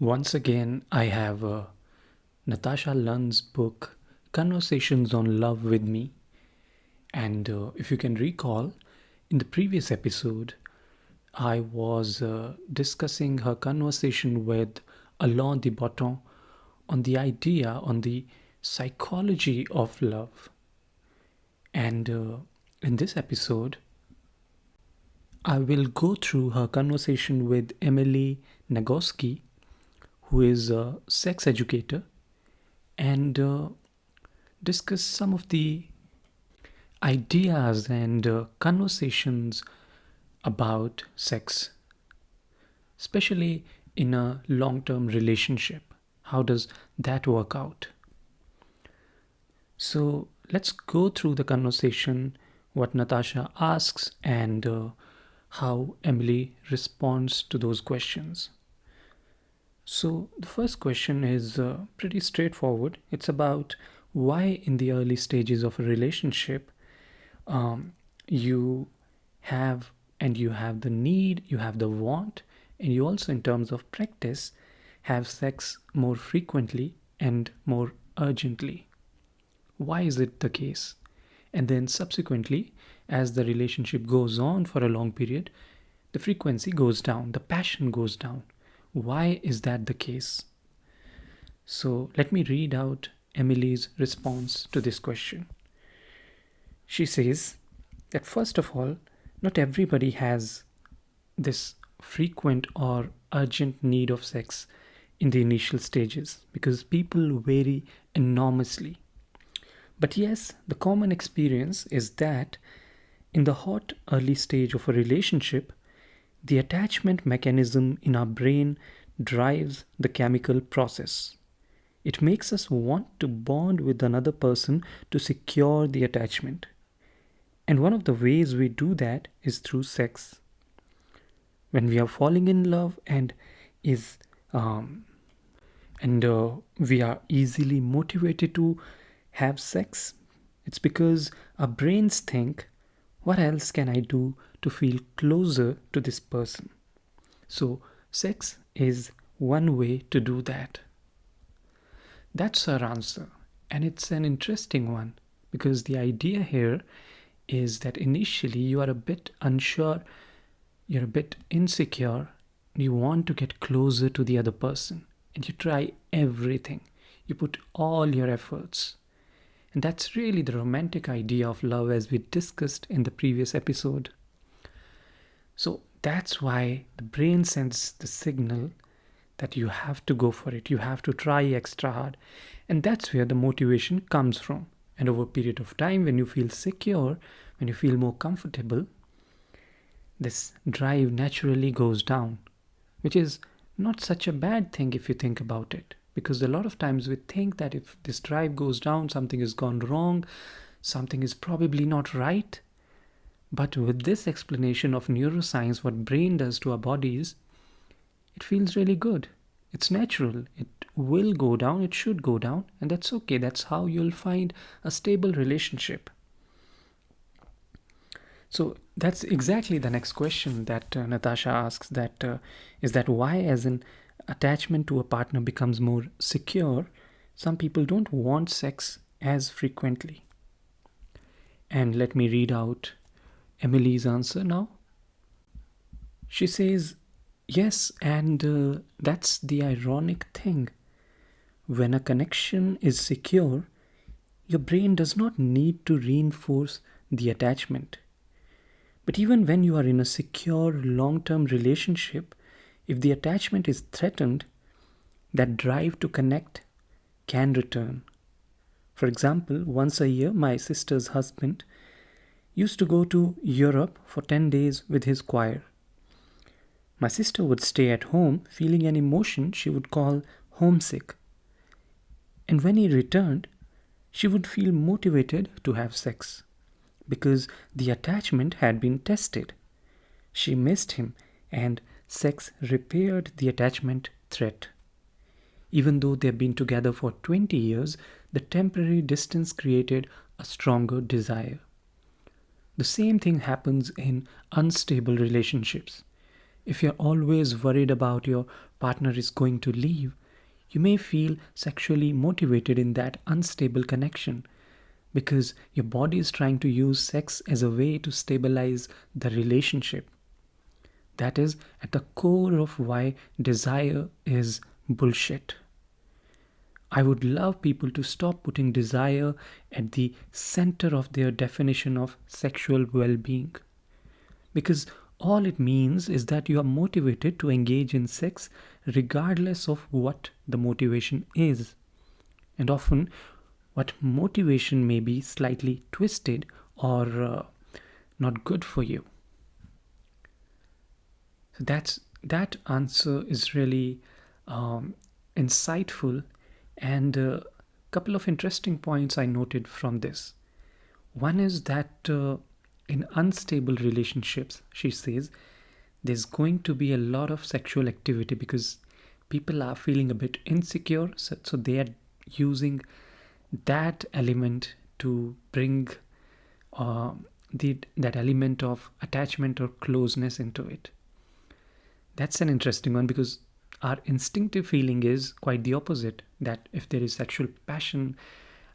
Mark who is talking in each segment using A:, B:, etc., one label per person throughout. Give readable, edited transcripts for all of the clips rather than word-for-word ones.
A: Once again, I have Natasha Lunn's book, Conversations on Love with Me. And if you can recall, in the previous episode, I was discussing her conversation with Alain de Botton on the idea, on the psychology of love. And in this episode, I will go through her conversation with Emily Nagoski, who is a sex educator, and discuss some of the ideas and conversations about sex, especially in a long term relationship. How does that work out? So let's go through the conversation, what Natasha asks, and how Emily responds to those questions. So, the first question is pretty straightforward. It's about why, in the early stages of a relationship, um, you you have the need, you have the want, and you also, in terms of practice, have sex more frequently and more urgently. Why is it the case? And then, subsequently, as the relationship goes on for a long period, the frequency goes down, the passion goes down. Why is that the case? So let me read out Emily's response to this question. She says that first of all, not everybody has this frequent or urgent need of sex in the initial stages because people vary enormously. But yes, the common experience is that in the hot early stage of a relationship, the attachment mechanism in our brain drives the chemical process. It makes us want to bond with another person to secure the attachment. And one of the ways we do that is through sex. When we are falling in love is and we are easily motivated to have sex, it's because our brains think, what else can I do to feel closer to this person? So, sex is one way to do that. That's her answer, and it's an interesting one because the idea here is that initially you are a bit unsure, you're a bit insecure, you want to get closer to the other person, and you try everything, you put all your efforts. And that's really the romantic idea of love as we discussed in the previous episode. So that's why the brain sends the signal that you have to go for it, you have to try extra hard. And that's where the motivation comes from. And over a period of time, when you feel secure, when you feel more comfortable, this drive naturally goes down, which is not such a bad thing if you think about it. Because a lot of times we think that if this drive goes down, something has gone wrong, something is probably not right. But with this explanation of neuroscience, what brain does to our bodies, it feels really good. It's natural. It will go down, it should go down, and that's okay. That's how you'll find a stable relationship. So that's exactly the next question that Natasha asks, that is that why, as an attachment to a partner becomes more secure, some people don't want sex as frequently. And let me read out Emily's answer now. She says, yes, and that's the ironic thing. When a connection is secure, your brain does not need to reinforce the attachment. But even when you are in a secure long term relationship, if the attachment is threatened, that drive to connect can return. For example, once a year, my sister's husband used to go to Europe for 10 days with his choir. My sister would stay at home feeling an emotion she would call homesick. And when he returned, she would feel motivated to have sex because the attachment had been tested. She missed him and sex repaired the attachment threat. Even though they've been together for 20 years, the temporary distance created a stronger desire. The same thing happens in unstable relationships. If you're always worried about your partner is going to leave, you may feel sexually motivated in that unstable connection because your body is trying to use sex as a way to stabilize the relationship. That is at the core of why desire is bullshit. I would love people to stop putting desire at the center of their definition of sexual well being. Because all it means is that you are motivated to engage in sex regardless of what the motivation is. And often, what motivation may be slightly twisted or not good for you. So that answer is really insightful, and a couple of interesting points I noted from this. One is that in unstable relationships, she says, there's going to be a lot of sexual activity because people are feeling a bit insecure, so they are using that element to bring that element of attachment or closeness into it. That's an interesting one because our instinctive feeling is quite the opposite, that if there is sexual passion,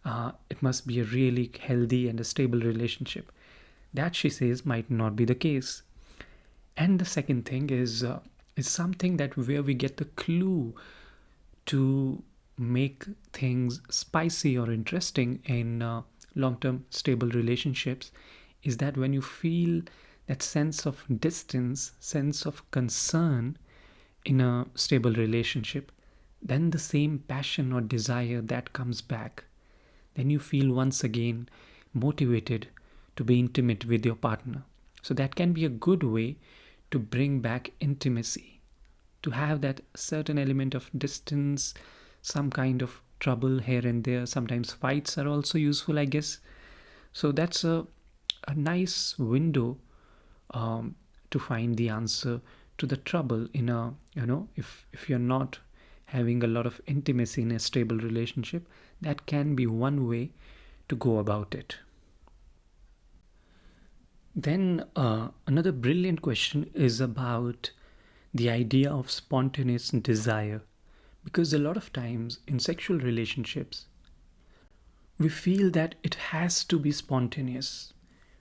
A: it must be a really healthy and a stable relationship. That, she says, might not be the case. And the second thing is something that where we get the clue to make things spicy or interesting in long-term stable relationships is that when you feel that sense of distance, sense of concern in a stable relationship, then the same passion or desire that comes back. Then you feel once again motivated to be intimate with your partner. So that can be a good way to bring back intimacy, to have that certain element of distance, some kind of trouble here and there. Sometimes fights are also useful, I guess. So that's a nice window to find the answer to the trouble in a, if you're not having a lot of intimacy in a stable relationship, that can be one way to go about it. Then another brilliant question is about the idea of spontaneous desire. Because a lot of times in sexual relationships, we feel that it has to be spontaneous.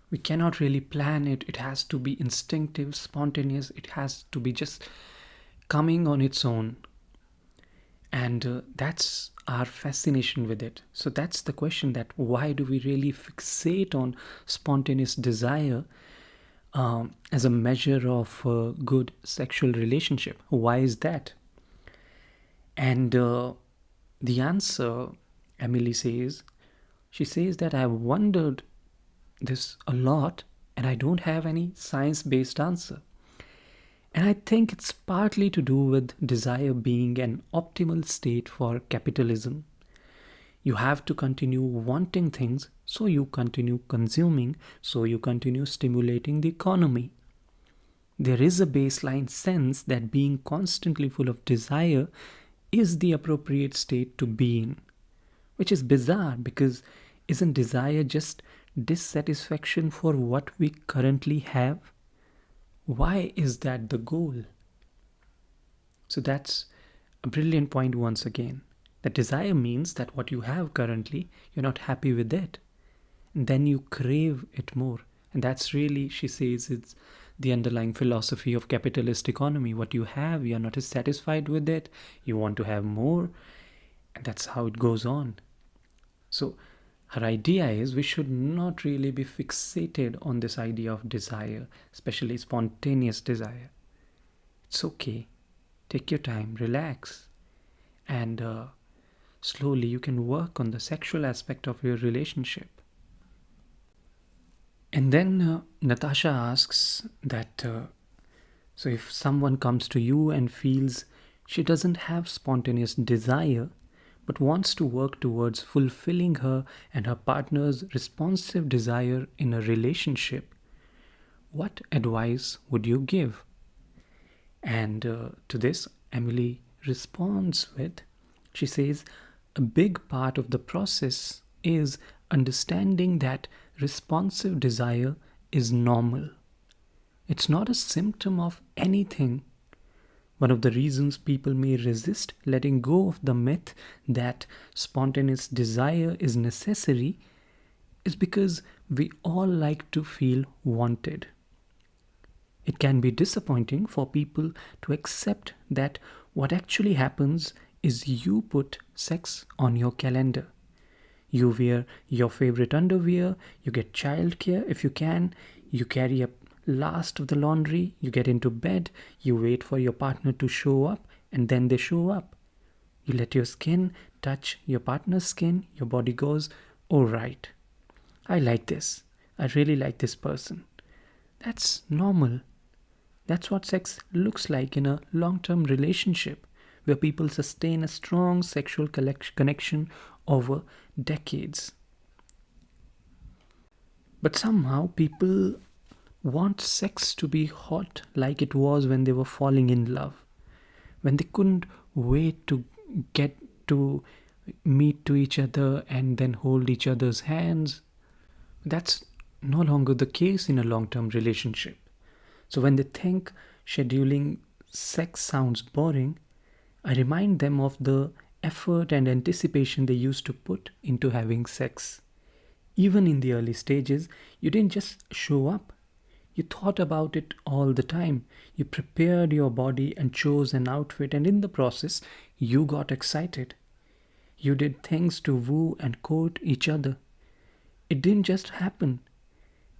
A: We cannot really plan it. It has to be instinctive, spontaneous. It has to be just coming on its own. And that's our fascination with it. So that's the question, that why do we really fixate on spontaneous desire as a measure of a good sexual relationship? Why is that? And the answer, Emily says, she says that I've wondered this a lot and I don't have any science-based answer. And I think it's partly to do with desire being an optimal state for capitalism. You have to continue wanting things, so you continue consuming, so you continue stimulating the economy. There is a baseline sense that being constantly full of desire is the appropriate state to be in, which is bizarre because isn't desire just dissatisfaction for what we currently have? Why is that the goal? So that's a brilliant point once again. That desire means that what you have currently, you're not happy with it. And then you crave it more. And that's really, she says, it's the underlying philosophy of capitalist economy. What you have, you're not satisfied with it. You want to have more. And that's how it goes on. So her idea is we should not really be fixated on this idea of desire, especially spontaneous desire. It's okay. Take your time, relax, and slowly you can work on the sexual aspect of your relationship. And then Natasha asks that, so if someone comes to you and feels she doesn't have spontaneous desire, but wants to work towards fulfilling her and her partner's responsive desire in a relationship, what advice would you give? And to this, Emily responds with, she says, a big part of the process is understanding that responsive desire is normal. It's not a symptom of anything. One of the reasons people may resist letting go of the myth that spontaneous desire is necessary is because we all like to feel wanted. It can be disappointing for people to accept that what actually happens is you put sex on your calendar. You wear your favorite underwear, you get childcare if you can, you carry up last of the laundry, you get into bed, you wait for your partner to show up, and then they show up. You let your skin touch your partner's skin, your body goes, oh, right, I like this. I really like this person. That's normal. That's what sex looks like in a long term relationship, where people sustain a strong sexual connection over decades. But somehow people want sex to be hot like it was when they were falling in love, when they couldn't wait to get to meet to each other and then hold each other's hands. That's no longer the case in a long term relationship. So when they think scheduling sex sounds boring, I remind them of the effort and anticipation they used to put into having sex. Even in the early stages, you didn't just show up. You thought about it all the time. You prepared your body and chose an outfit, and in the process, you got excited. You did things to woo and court each other. It didn't just happen.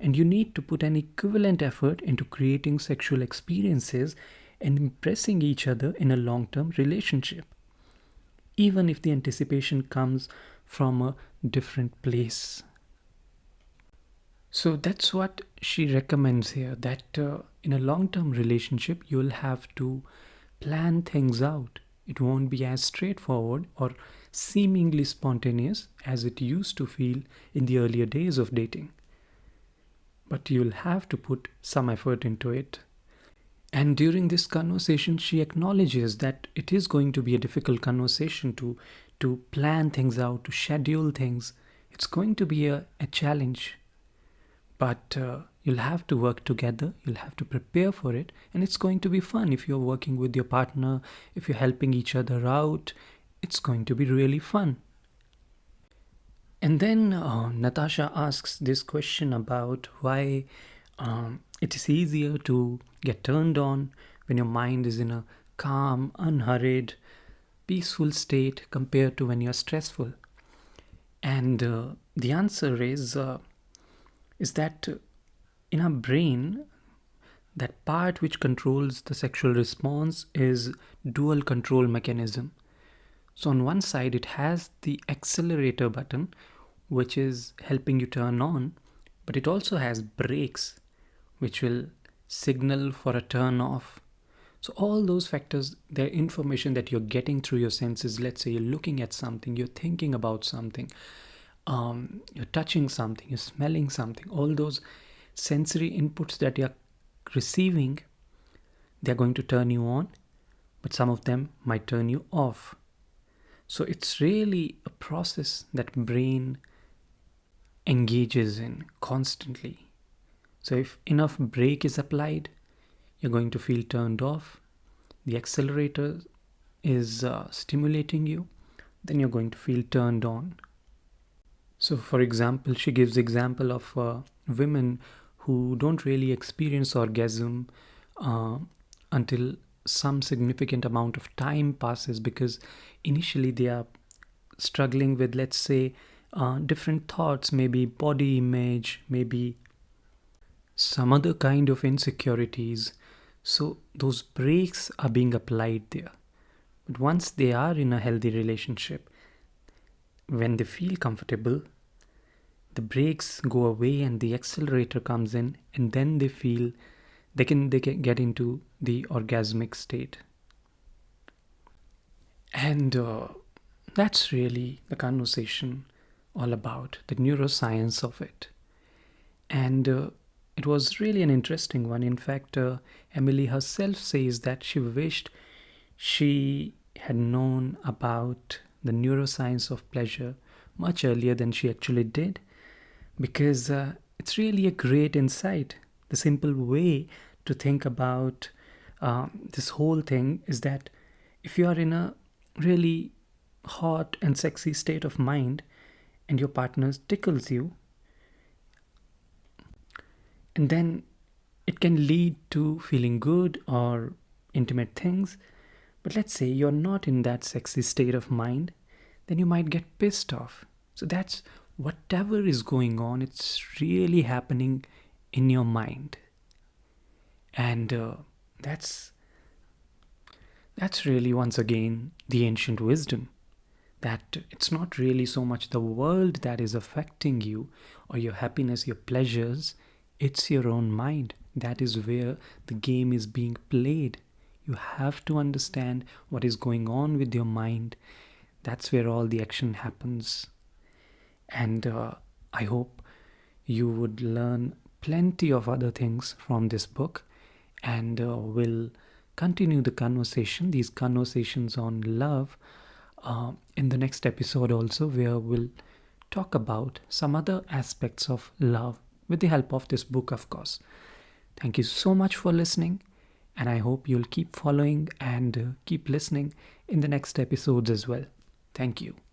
A: And you need to put an equivalent effort into creating sexual experiences and impressing each other in a long term relationship, even if the anticipation comes from a different place. So that's what she recommends here, that in a long term relationship, you'll have to plan things out. It won't be as straightforward or seemingly spontaneous as it used to feel in the earlier days of dating. But you'll have to put some effort into it. And during this conversation, she acknowledges that it is going to be a difficult conversation to plan things out, to schedule things. It's going to be a challenge. But you'll have to work together, you'll have to prepare for it, and it's going to be fun if you're working with your partner, if you're helping each other out. It's going to be really fun. And then Natasha asks this question about why it is easier to get turned on when your mind is in a calm, unhurried, peaceful state compared to when you're stressful. And the answer is that in our brain, that part which controls the sexual response is dual control mechanism. So on one side, it has the accelerator button, which is helping you turn on, but it also has brakes, which will signal for a turn off. So all those factors, they're information that you're getting through your senses. Let's say you're looking at something, you're thinking about something, you're touching something, you're smelling something. All those sensory inputs that you're receiving, they're going to turn you on, but some of them might turn you off. So it's really a process that brain engages in constantly. So if enough brake is applied, you're going to feel turned off. The accelerator is stimulating you, then you're going to feel turned on. So for example, she gives example of women who don't really experience orgasm until some significant amount of time passes, because initially they are struggling with, let's say, different thoughts, maybe body image, maybe some other kind of insecurities. So those brakes are being applied there. But once they are in a healthy relationship, when they feel comfortable, the brakes go away and the accelerator comes in, and then they feel they can get into the orgasmic state. And that's really the conversation all about, the neuroscience of it. And it was really an interesting one. In fact, Emily herself says that she wished she had known about the neuroscience of pleasure much earlier than she actually did, because it's really a great insight, the simple way to think about this whole thing is that if you are in a really hot and sexy state of mind and your partner tickles you, and then it can lead to feeling good or intimate things. But let's say you're not in that sexy state of mind, then you might get pissed off. So that's whatever is going on, it's really happening in your mind. And that's really, once again, the ancient wisdom, that it's not really so much the world that is affecting you or your happiness, your pleasures. It's your own mind. That is where the game is being played. You have to understand what is going on with your mind. That's where all the action happens. And I hope you would learn plenty of other things from this book, and will continue the conversation, these conversations on love, in the next episode also, where we'll talk about some other aspects of love with the help of this book, of course. Thank you so much for listening, and I hope you'll keep following and keep listening in the next episodes as well. Thank you.